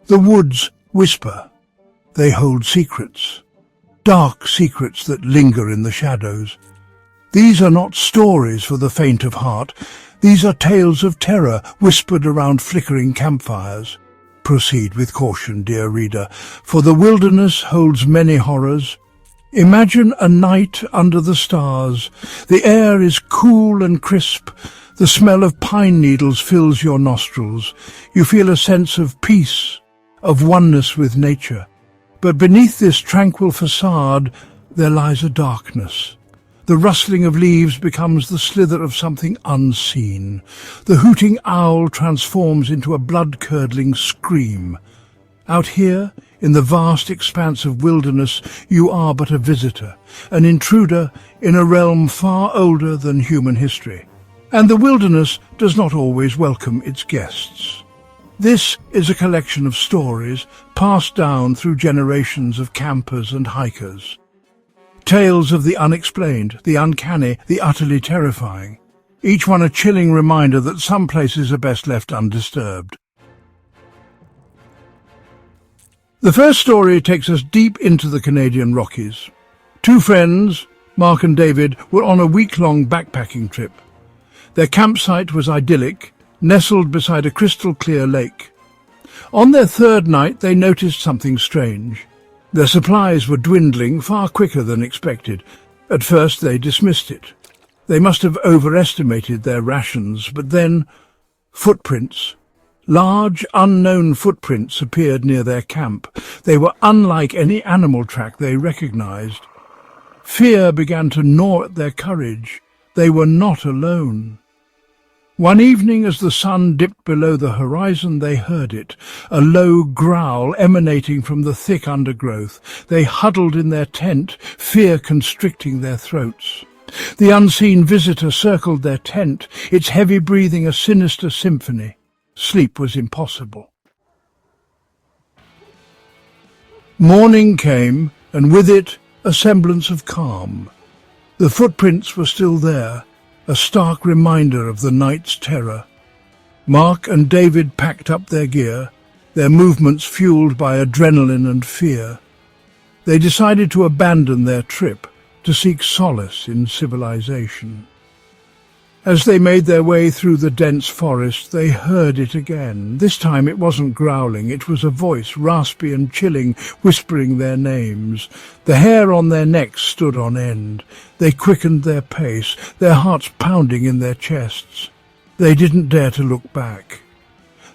The woods whisper. They hold secrets, dark secrets that linger in the shadows. These are not stories for the faint of heart. These are tales of terror whispered around flickering campfires. Proceed with caution, dear reader, for the wilderness holds many horrors. Imagine a night under the stars. The air is cool and crisp. The smell of pine needles fills your nostrils. You feel a sense of peace, of oneness with nature. But beneath this tranquil facade, there lies a darkness. The rustling of leaves becomes the slither of something unseen. The hooting owl transforms into a blood-curdling scream. Out here, in the vast expanse of wilderness, you are but a visitor, an intruder in a realm far older than human history. And the wilderness does not always welcome its guests. This is a collection of stories passed down through generations of campers and hikers. Tales of the unexplained, the uncanny, the utterly terrifying. Each one a chilling reminder that some places are best left undisturbed. The first story takes us deep into the Canadian Rockies. Two friends, Mark and David, were on a week-long backpacking trip. Their campsite was idyllic, nestled beside a crystal-clear lake. On their third night, they noticed something strange. Their supplies were dwindling far quicker than expected. At first, they dismissed it. They must have overestimated their rations, but then footprints. Large, unknown footprints appeared near their camp. They were unlike any animal track they recognized. Fear began to gnaw at their courage. They were not alone. One evening, as the sun dipped below the horizon, they heard it, a low growl emanating from the thick undergrowth. They huddled in their tent, fear constricting their throats. The unseen visitor circled their tent, its heavy breathing a sinister symphony. Sleep was impossible. Morning came, and with it a semblance of calm. The footprints were still there, a stark reminder of the night's terror. Mark and David packed up their gear, their movements fueled by adrenaline and fear. They decided to abandon their trip, to seek solace in civilization. As they made their way through the dense forest, they heard it again. This time it wasn't growling, it was a voice, raspy and chilling, whispering their names. The hair on their necks stood on end. They quickened their pace, their hearts pounding in their chests. They didn't dare to look back.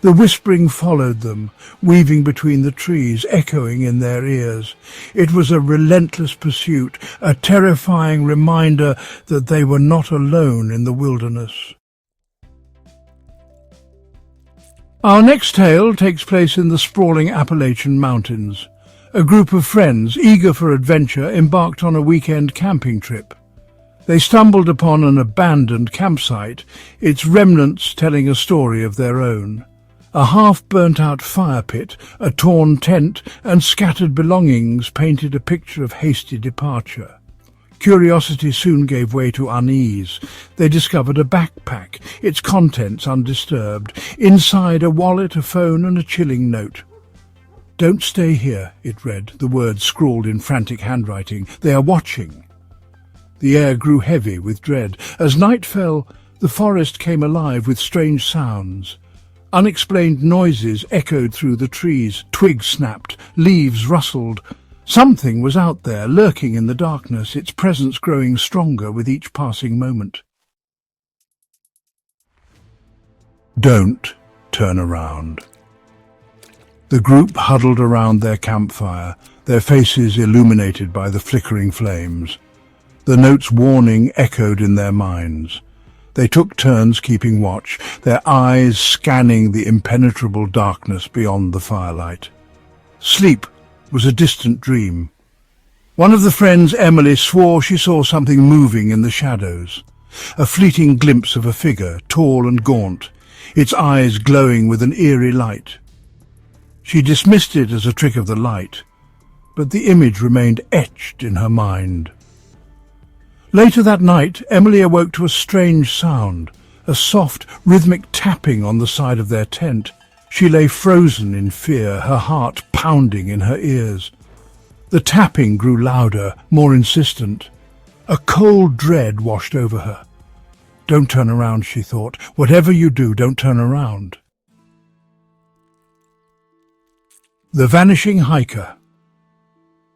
The whispering followed them, weaving between the trees, echoing in their ears. It was a relentless pursuit, a terrifying reminder that they were not alone in the wilderness. Our next tale takes place in the sprawling Appalachian Mountains. A group of friends, eager for adventure, embarked on a weekend camping trip. They stumbled upon an abandoned campsite, its remnants telling a story of their own. A half-burnt-out fire pit, a torn tent, and scattered belongings painted a picture of hasty departure. Curiosity soon gave way to unease. They discovered a backpack, its contents undisturbed. Inside, a wallet, a phone, and a chilling note. "Don't stay here," it read, the words scrawled in frantic handwriting. "They are watching." The air grew heavy with dread. As night fell, the forest came alive with strange sounds. Unexplained noises echoed through the trees. Twigs snapped, leaves rustled. Something was out there, lurking in the darkness, its presence growing stronger with each passing moment. "Don't turn around." The group huddled around their campfire, their faces illuminated by the flickering flames. The note's warning echoed in their minds. They took turns keeping watch, their eyes scanning the impenetrable darkness beyond the firelight. Sleep was a distant dream. One of the friends, Emily, swore she saw something moving in the shadows. A fleeting glimpse of a figure, tall and gaunt, its eyes glowing with an eerie light. She dismissed it as a trick of the light, but the image remained etched in her mind. Later that night, Emily awoke to a strange sound, a soft, rhythmic tapping on the side of their tent. She lay frozen in fear, her heart pounding in her ears. The tapping grew louder, more insistent. A cold dread washed over her. Don't turn around, she thought. Whatever you do, don't turn around. The Vanishing Hiker.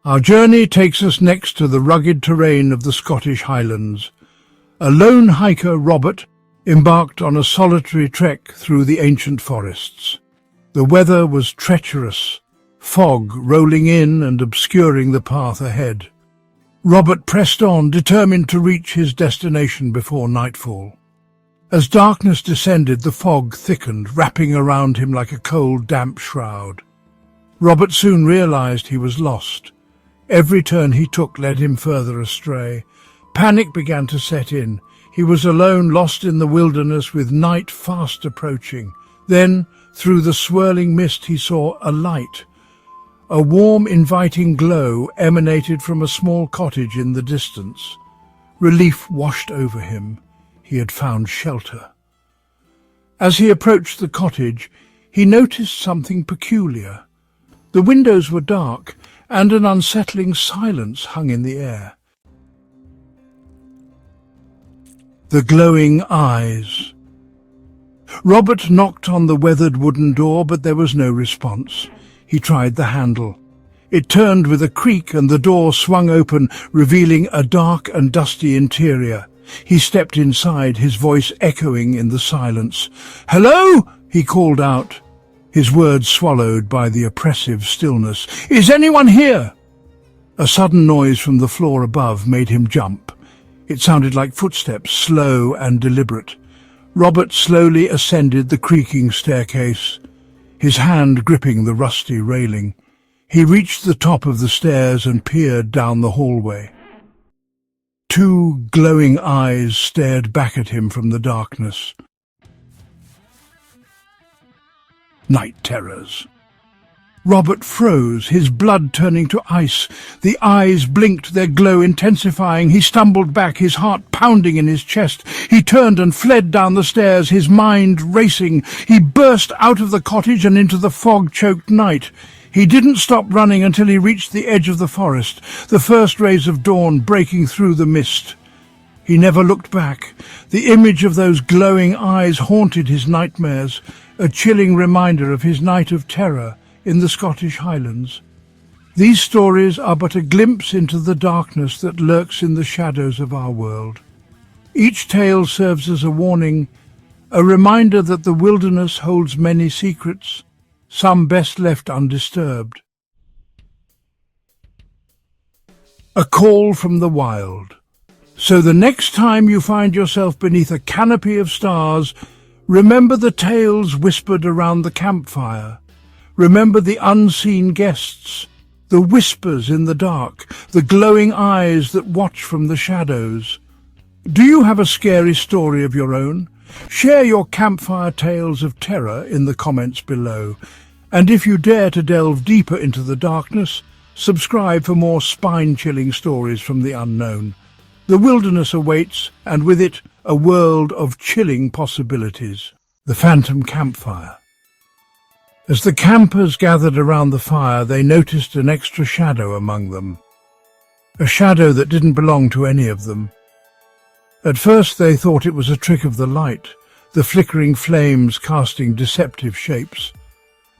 Our journey takes us next to the rugged terrain of the Scottish Highlands. A lone hiker, Robert, embarked on a solitary trek through the ancient forests. The weather was treacherous, fog rolling in and obscuring the path ahead. Robert pressed on, determined to reach his destination before nightfall. As darkness descended, the fog thickened, wrapping around him like a cold, damp shroud. Robert soon realized he was lost. Every turn he took led him further astray. Panic began to set in. He was alone, lost in the wilderness, with night fast approaching. Then, through the swirling mist, he saw a light. A warm, inviting glow emanated from a small cottage in the distance. Relief washed over him. He had found shelter. As he approached the cottage, he noticed something peculiar. The windows were dark, and an unsettling silence hung in the air. The glowing eyes. Robert knocked on the weathered wooden door, but there was no response. He tried the handle. It turned with a creak, and the door swung open, revealing a dark and dusty interior. He stepped inside, his voice echoing in the silence. "Hello?" he called out, his words swallowed by the oppressive stillness. "Is anyone here?" A sudden noise from the floor above made him jump. It sounded like footsteps, slow and deliberate. Robert slowly ascended the creaking staircase, his hand gripping the rusty railing. He reached the top of the stairs and peered down the hallway. Two glowing eyes stared back at him from the darkness. Night terrors. Robert froze, his blood turning to ice. The eyes blinked, their glow intensifying. He stumbled back, his heart pounding in his chest. He turned and fled down the stairs, his mind racing. He burst out of the cottage and into the fog-choked night. He didn't stop running until he reached the edge of the forest, the first rays of dawn breaking through the mist. He never looked back. The image of those glowing eyes haunted his nightmares, a chilling reminder of his night of terror in the Scottish Highlands. These stories are but a glimpse into the darkness that lurks in the shadows of our world. Each tale serves as a warning, a reminder that the wilderness holds many secrets, some best left undisturbed. A call from the wild. So the next time you find yourself beneath a canopy of stars, remember the tales whispered around the campfire. Remember the unseen guests, the whispers in the dark, the glowing eyes that watch from the shadows. Do you have a scary story of your own? Share your campfire tales of terror in the comments below. And if you dare to delve deeper into the darkness, subscribe for more spine-chilling stories from the unknown. The wilderness awaits, and with it, a world of chilling possibilities. The Phantom Campfire. As the campers gathered around the fire, they noticed an extra shadow among them. A shadow that didn't belong to any of them. At first they thought it was a trick of the light, the flickering flames casting deceptive shapes.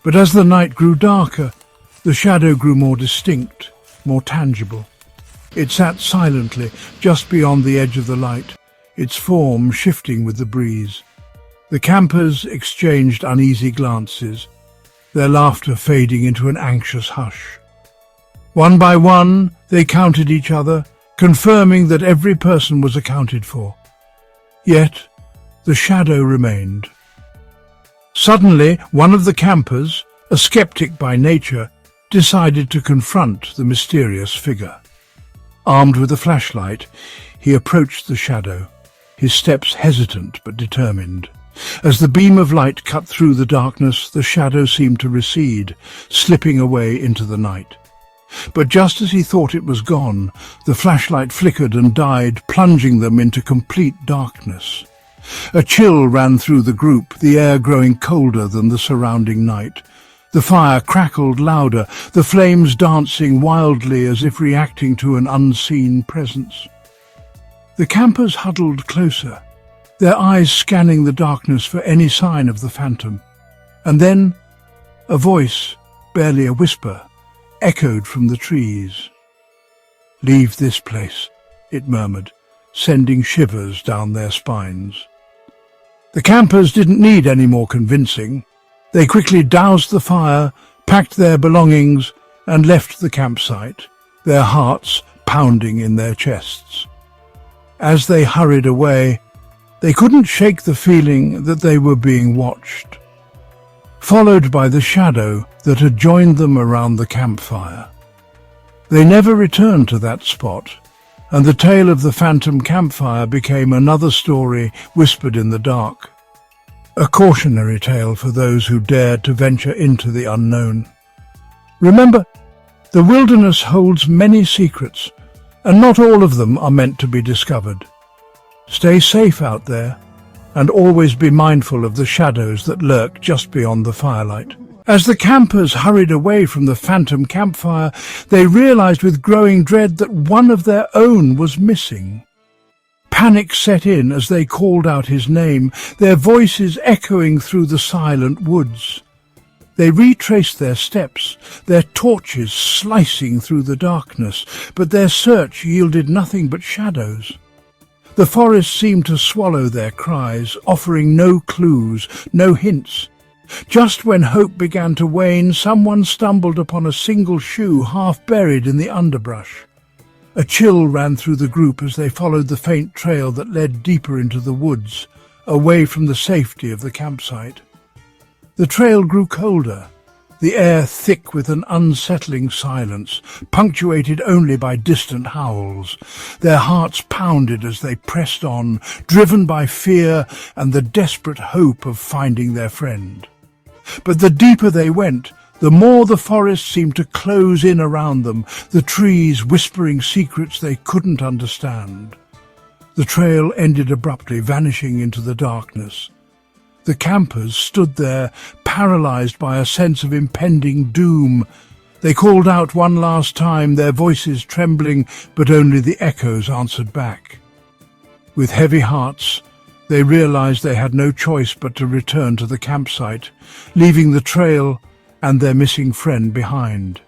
But as the night grew darker, the shadow grew more distinct, more tangible. It sat silently, just beyond the edge of the light, its form shifting with the breeze. The campers exchanged uneasy glances, their laughter fading into an anxious hush. One by one, they counted each other, confirming that every person was accounted for. Yet, the shadow remained. Suddenly, one of the campers, a skeptic by nature, decided to confront the mysterious figure. Armed with a flashlight, he approached the shadow, his steps hesitant but determined. As the beam of light cut through the darkness, the shadow seemed to recede, slipping away into the night. But just as he thought it was gone, the flashlight flickered and died, plunging them into complete darkness. A chill ran through the group, the air growing colder than the surrounding night. The fire crackled louder, the flames dancing wildly as if reacting to an unseen presence. The campers huddled closer, their eyes scanning the darkness for any sign of the phantom. And then a voice, barely a whisper, echoed from the trees. "Leave this place," it murmured, sending shivers down their spines. The campers didn't need any more convincing. They quickly doused the fire, packed their belongings, and left the campsite, their hearts pounding in their chests. As they hurried away, they couldn't shake the feeling that they were being watched, followed by the shadow that had joined them around the campfire. They never returned to that spot, and the tale of the phantom campfire became another story whispered in the dark. A cautionary tale for those who dared to venture into the unknown. Remember, the wilderness holds many secrets, and not all of them are meant to be discovered. Stay safe out there, and always be mindful of the shadows that lurk just beyond the firelight. As the campers hurried away from the phantom campfire, they realized with growing dread that one of their own was missing. Panic set in as they called out his name, their voices echoing through the silent woods. They retraced their steps, their torches slicing through the darkness, but their search yielded nothing but shadows. The forest seemed to swallow their cries, offering no clues, no hints. Just when hope began to wane, someone stumbled upon a single shoe half buried in the underbrush. A chill ran through the group as they followed the faint trail that led deeper into the woods, away from the safety of the campsite. The trail grew colder, the air thick with an unsettling silence, punctuated only by distant howls. Their hearts pounded as they pressed on, driven by fear and the desperate hope of finding their friend. But the deeper they went, the more the forest seemed to close in around them, the trees whispering secrets they couldn't understand. The trail ended abruptly, vanishing into the darkness. The campers stood there, paralyzed by a sense of impending doom. They called out one last time, their voices trembling, but only the echoes answered back. With heavy hearts, they realized they had no choice but to return to the campsite, leaving the trail and their missing friend behind.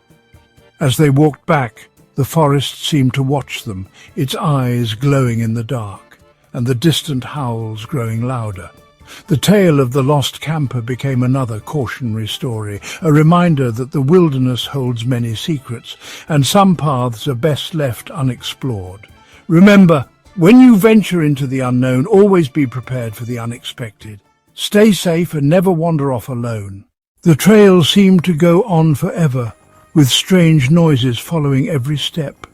As they walked back, the forest seemed to watch them, its eyes glowing in the dark, and the distant howls growing louder. The tale of the lost camper became another cautionary story, a reminder that the wilderness holds many secrets, and some paths are best left unexplored. Remember, when you venture into the unknown, always be prepared for the unexpected. Stay safe and never wander off alone. The trail seemed to go on forever, with strange noises following every step.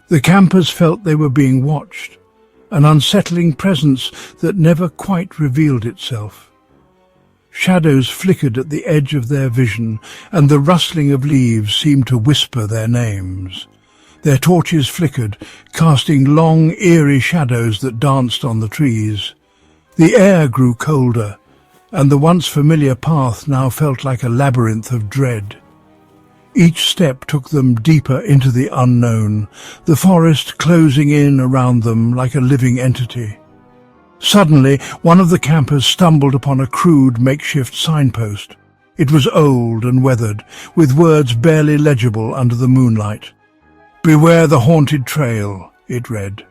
The campers felt they were being watched, an unsettling presence that never quite revealed itself. Shadows flickered at the edge of their vision, and the rustling of leaves seemed to whisper their names. Their torches flickered, casting long, eerie shadows that danced on the trees. The air grew colder, and the once familiar path now felt like a labyrinth of dread. Each step took them deeper into the unknown, the forest closing in around them like a living entity. Suddenly, one of the campers stumbled upon a crude makeshift signpost. It was old and weathered, with words barely legible under the moonlight. "Beware the haunted trail," it read.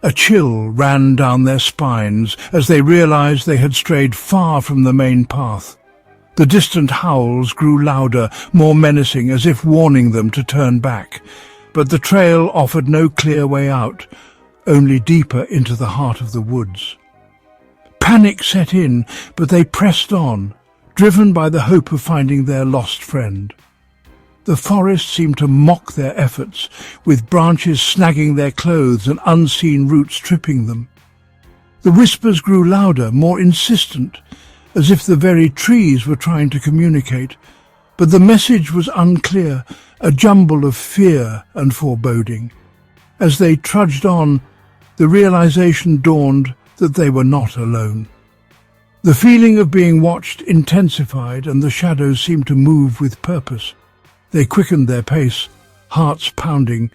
A chill ran down their spines as they realized they had strayed far from the main path. The distant howls grew louder, more menacing, as if warning them to turn back. But the trail offered no clear way out, only deeper into the heart of the woods. Panic set in, but they pressed on, driven by the hope of finding their lost friend. The forest seemed to mock their efforts, with branches snagging their clothes and unseen roots tripping them. The whispers grew louder, more insistent, as if the very trees were trying to communicate. But the message was unclear, a jumble of fear and foreboding. As they trudged on, the realization dawned that they were not alone. The feeling of being watched intensified, and the shadows seemed to move with purpose. They quickened their pace, hearts pounding,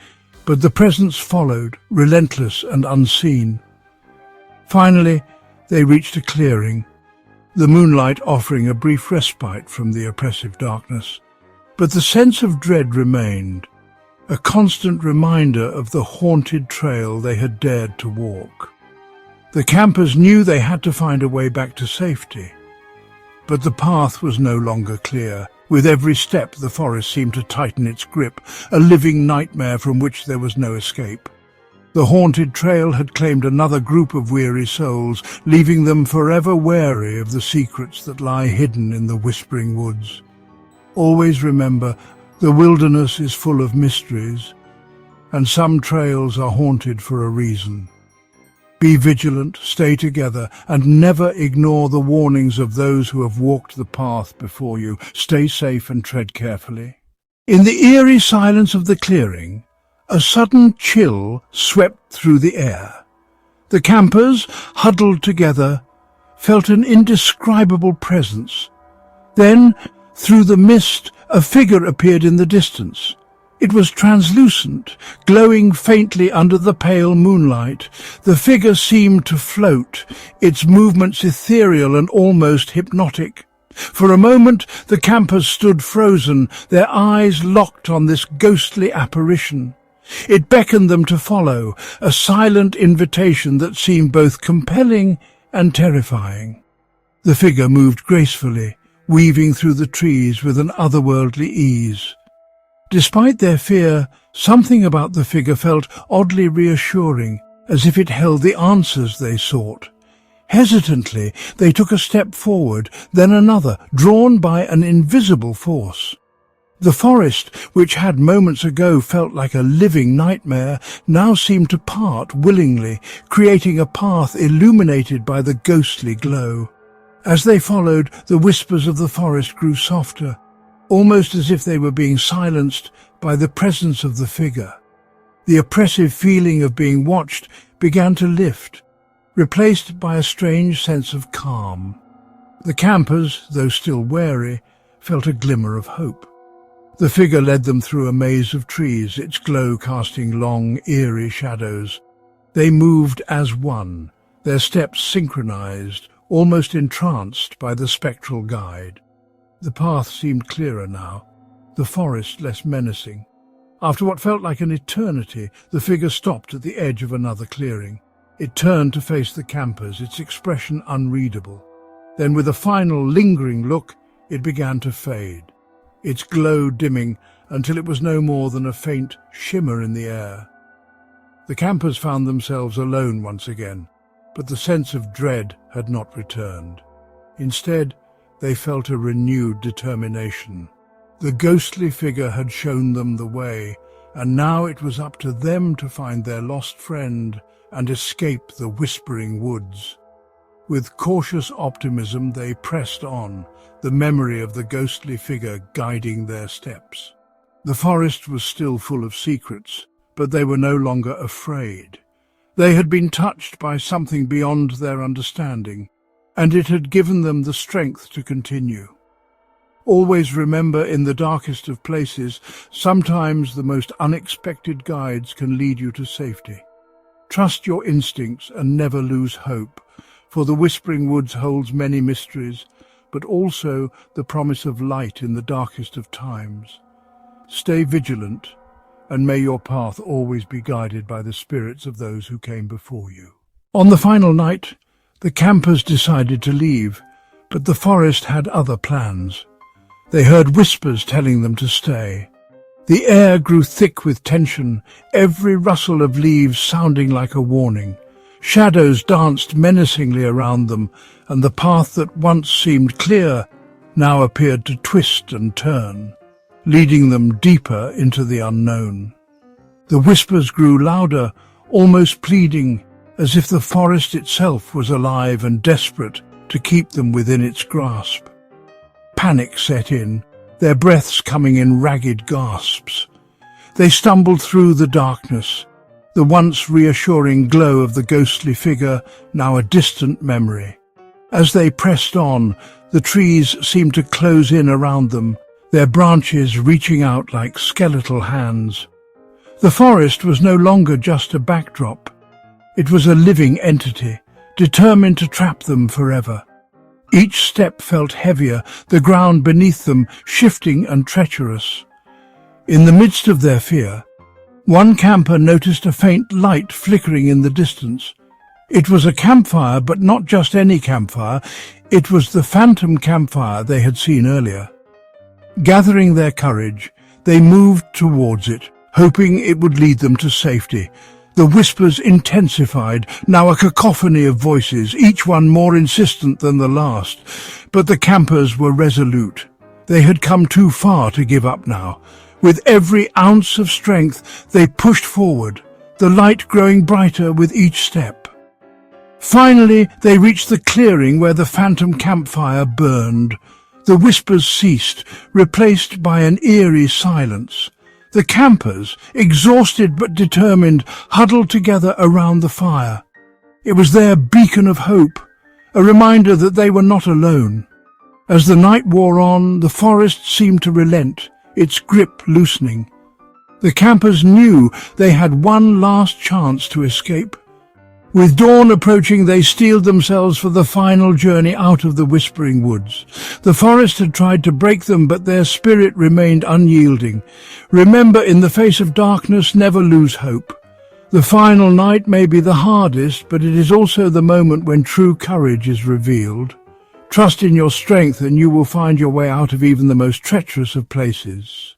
but the presence followed, relentless and unseen. Finally, they reached a clearing, the moonlight offering a brief respite from the oppressive darkness. But the sense of dread remained, a constant reminder of the haunted trail they had dared to walk. The campers knew they had to find a way back to safety, but the path was no longer clear. With every step, the forest seemed to tighten its grip, a living nightmare from which there was no escape. The haunted trail had claimed another group of weary souls, leaving them forever wary of the secrets that lie hidden in the whispering woods. Always remember, the wilderness is full of mysteries, and some trails are haunted for a reason. Be vigilant, stay together, and never ignore the warnings of those who have walked the path before you. Stay safe and tread carefully. In the eerie silence of the clearing, a sudden chill swept through the air. The campers, huddled together, felt an indescribable presence. Then, through the mist, a figure appeared in the distance. It was translucent, glowing faintly under the pale moonlight. The figure seemed to float, its movements ethereal and almost hypnotic. For a moment, the campers stood frozen, their eyes locked on this ghostly apparition. It beckoned them to follow, a silent invitation that seemed both compelling and terrifying. The figure moved gracefully, weaving through the trees with an otherworldly ease. Despite their fear, something about the figure felt oddly reassuring, as if it held the answers they sought. Hesitantly, they took a step forward, then another, drawn by an invisible force. The forest, which had moments ago felt like a living nightmare, now seemed to part willingly, creating a path illuminated by the ghostly glow. As they followed, the whispers of the forest grew softer, almost as if they were being silenced by the presence of the figure. The oppressive feeling of being watched began to lift, replaced by a strange sense of calm. The campers, though still wary, felt a glimmer of hope. The figure led them through a maze of trees, its glow casting long, eerie shadows. They moved as one, their steps synchronized, almost entranced by the spectral guide. The path seemed clearer now, the forest less menacing. After what felt like an eternity, the figure stopped at the edge of another clearing. It turned to face the campers, its expression unreadable. Then, with a final lingering look, it began to fade, its glow dimming until it was no more than a faint shimmer in the air. The campers found themselves alone once again, but the sense of dread had not returned. Instead, they felt a renewed determination. The ghostly figure had shown them the way, and now it was up to them to find their lost friend and escape the whispering woods. With cautious optimism they pressed on, the memory of the ghostly figure guiding their steps. The forest was still full of secrets, but they were no longer afraid. They had been touched by something beyond their understanding, and it had given them the strength to continue. Always remember, in the darkest of places, sometimes the most unexpected guides can lead you to safety. Trust your instincts and never lose hope, for the Whispering Woods holds many mysteries, but also the promise of light in the darkest of times. Stay vigilant, and may your path always be guided by the spirits of those who came before you. On the final night, the campers decided to leave, but the forest had other plans. They heard whispers telling them to stay. The air grew thick with tension, every rustle of leaves sounding like a warning. Shadows danced menacingly around them, and the path that once seemed clear now appeared to twist and turn, leading them deeper into the unknown. The whispers grew louder, almost pleading, as if the forest itself was alive and desperate to keep them within its grasp. Panic set in, their breaths coming in ragged gasps. They stumbled through the darkness, the once reassuring glow of the ghostly figure now a distant memory. As they pressed on, the trees seemed to close in around them, their branches reaching out like skeletal hands. The forest was no longer just a backdrop. It was a living entity, determined to trap them forever. Each step felt heavier, the ground beneath them shifting and treacherous. In the midst of their fear, one camper noticed a faint light flickering in the distance. It was a campfire, but not just any campfire. It was the phantom campfire they had seen earlier. Gathering their courage, they moved towards it, hoping it would lead them to safety. The whispers intensified, now a cacophony of voices, each one more insistent than the last. But the campers were resolute. They had come too far to give up now. With every ounce of strength, they pushed forward, the light growing brighter with each step. Finally, they reached the clearing where the phantom campfire burned. The whispers ceased, replaced by an eerie silence. The campers, exhausted but determined, huddled together around the fire. It was their beacon of hope, a reminder that they were not alone. As the night wore on, the forest seemed to relent, its grip loosening. The campers knew they had one last chance to escape. With dawn approaching, they steeled themselves for the final journey out of the whispering woods. The forest had tried to break them, but their spirit remained unyielding. Remember, in the face of darkness, never lose hope. The final night may be the hardest, but it is also the moment when true courage is revealed. Trust in your strength and you will find your way out of even the most treacherous of places.